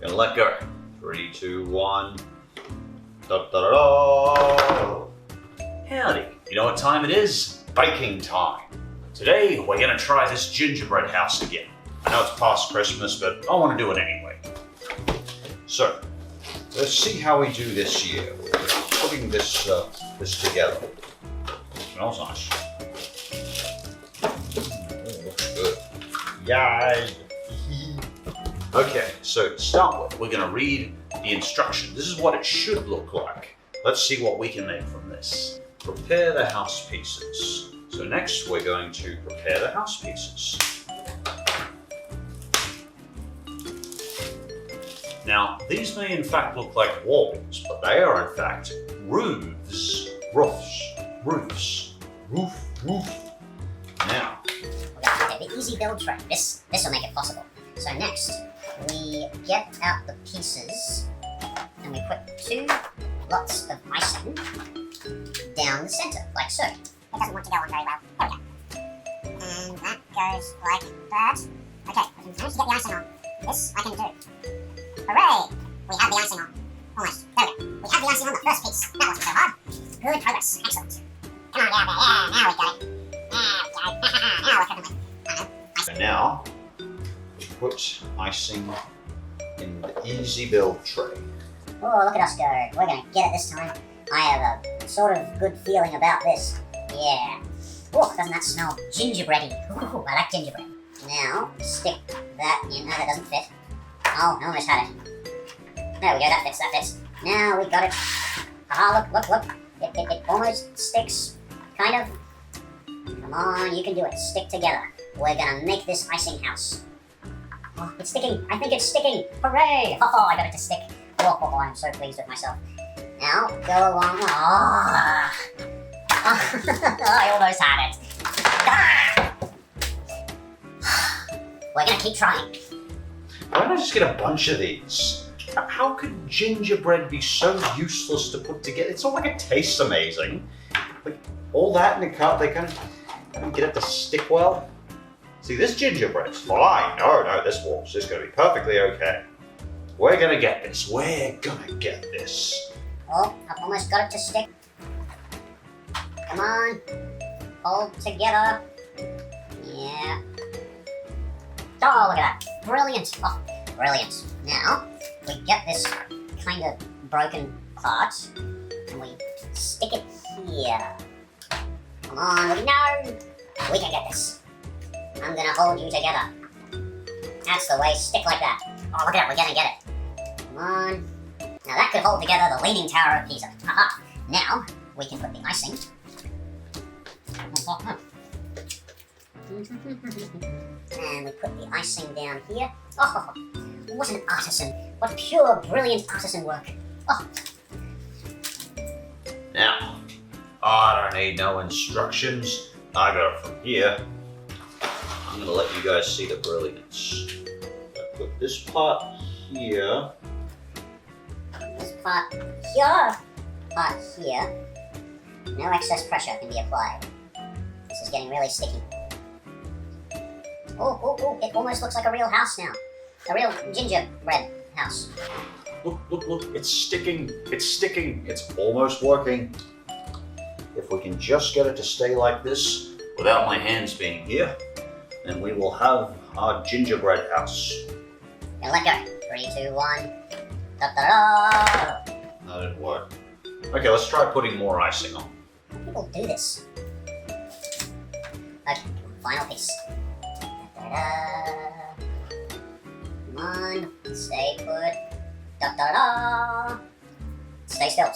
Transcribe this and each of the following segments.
Gonna let go. 3, 2, 1. Da, da, da, da. Howdy. You know what time it is? Baking time. Today we're gonna try this gingerbread house again. I know it's past Christmas, but I want to do it anyway. So, let's see how we do this year. We're putting this together. It smells nice. Looks good. Yay! Okay, so to start with, we're going to read the instructions. This is what it should look like. Let's see what we can make from this. Prepare the house pieces. So next, we're going to prepare the house pieces. Now, these may in fact look like walls, but they are in fact roofs. Roofs. Roof. Now, the easy build tray. This will make it possible. So next, we get out the pieces and we put 2 lots of icing down the center, like so. It doesn't want to go on very well. There we go. And that goes like that. Okay, I can manage to get the icing on. This I can do. Hooray! We have the icing on. Almost. There we go. We have the icing on the first piece. That wasn't so hard. Good progress. Excellent. Come on down there. Yeah, now we got it. Now we're cooking with. so now, we put icing in the easy build tray. Oh, look at us go. We're going to get it this time. I have a sort of good feeling about this. Yeah. Oh, doesn't that smell gingerbready? Ooh, I like gingerbread. Now, stick that in. No, that doesn't fit. Oh, I almost had it. There we go, that fits. Now we got it. Ah, look. It almost sticks. Kind of. Come on, you can do it. Stick together. We're going to make this icing house. Oh, it's sticking. I think it's sticking. Hooray! Oh, I got it to stick. Oh, I'm so pleased with myself. Now, go along. Oh. I almost had it. Ah. We're going to keep trying. Why don't I just get a bunch of these? How could gingerbread be so useless to put together? It's not like it tastes amazing. Like, all that in a cup, they kind of get it to stick well. See, this gingerbread's fine. No, this waltz is going to be perfectly okay. We're going to get this. Oh, I've almost got it to stick. Come on. Hold together. Yeah. Oh, look at that. Brilliant. Oh, brilliant. Now, we get this kind of broken part and we stick it here. Come on, no! We can get this. I'm gonna hold you together. That's the way, stick like that. Oh, look at it, we're gonna get it. Come on. Now that could hold together the Leaning Tower of Pisa. Aha! Now, we can put the icing. And we put the icing down here. Oh, what an artisan. What pure, brilliant artisan work. Oh. Now, I don't need no instructions. I got it from here. I'm going to let you guys see the brilliance. I put this part here. This part here. Part here. No excess pressure can be applied. This is getting really sticky. Oh, it almost looks like a real house now. A real gingerbread house. Look, it's sticking. It's almost working. If we can just get it to stay like this, without my hands being here, then we will have our gingerbread house. Now let go. 3, 2, 1. Da-da-da! That didn't work. Okay, let's try putting more icing on. People do this. Okay, final piece. Da-da-da. Come on, stay put. Da-da-da. Stay still.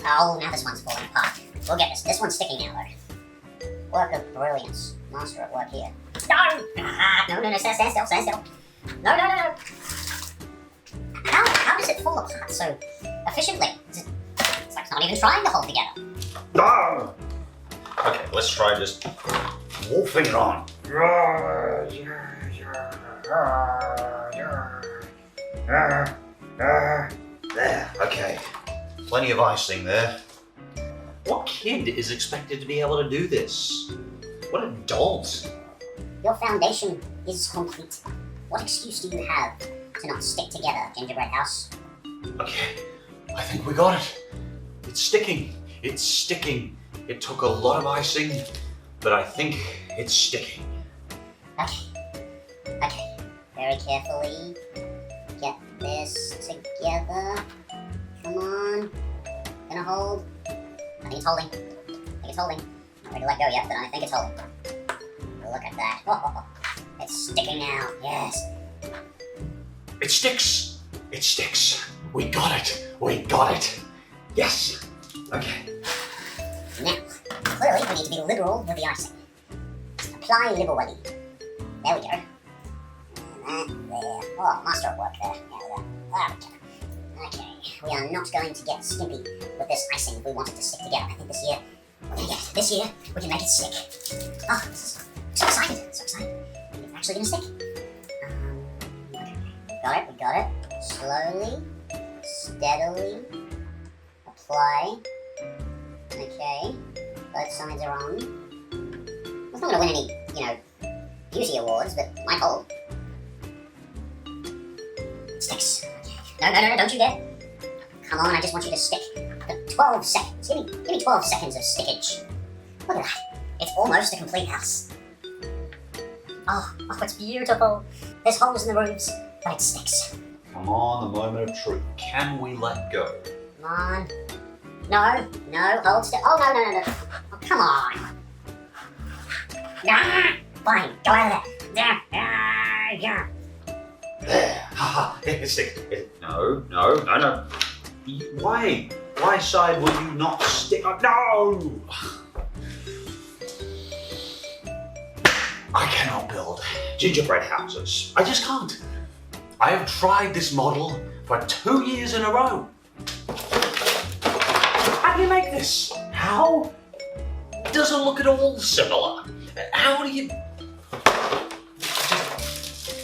Oh, now this one's falling apart. We'll get this. This one's sticking now, though. Work of brilliance. Master at work here. No! No, stand still. No. How does it fall apart so efficiently? It's like it's not even trying to hold together. No! Okay, let's try just wolfing it on. There, okay. Plenty of icing there. What kid is expected to be able to do this? What adult? Your foundation is complete. What excuse do you have to not stick together, Gingerbread House. Okay, I think we got it. It's sticking. It's sticking. It took a lot of icing, but I think it's sticking. Okay. Very carefully get this together. Come on. Gonna hold. I think it's holding. Not ready to let go yet, but I think it's holding. Look at that. Oh, it's sticking now. Yes. It sticks. It sticks. We got it. Yes. Okay. Now, clearly we need to be liberal with the icing. Apply liberally. There we go. And that there. Oh, master at work there. There we go. Okay, we are not going to get skimpy with this icing if we want it to stick together. I think this year, we're going to get it. This year, we can make it stick. Oh, so excited. So excited. It's actually going to stick. Okay, we got it. Slowly, steadily, apply. Okay, both sides are on. It's not going to win any, beauty awards, but it might hold. It sticks. No, don't you dare. Come on, I just want you to stick. For 12 seconds. Give me 12 seconds of stickage. Look at that. It's almost a complete house. Oh, it's beautiful. There's holes in the roofs, but it sticks. Come on, the moment of truth. Can we let go? Come on. No, hold still. Oh, no. Oh, come on. Ah, fine, go out of there. Yeah. There. Haha, it's sticking. No. Why side will you not stick? No! I cannot build gingerbread houses. I just can't. I have tried this model for 2 years in a row. How do you make this? How? It doesn't look at all similar. How do you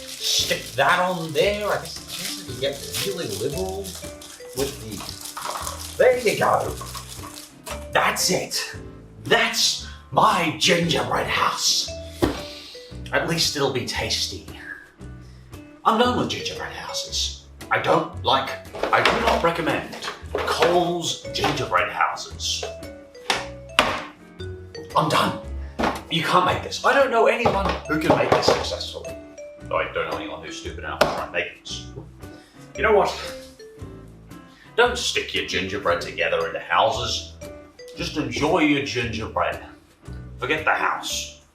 stick that on there? I guess I could get really liberal with the... There you go. That's it. That's my gingerbread house. At least it'll be tasty. I'm done with gingerbread houses. I do not recommend Cole's gingerbread houses. I'm done. You can't make this. I don't know anyone who can make this successfully. Though I don't know anyone who's stupid enough to try and make this. You know what? Don't stick your gingerbread together into houses. Just enjoy your gingerbread. Forget the house.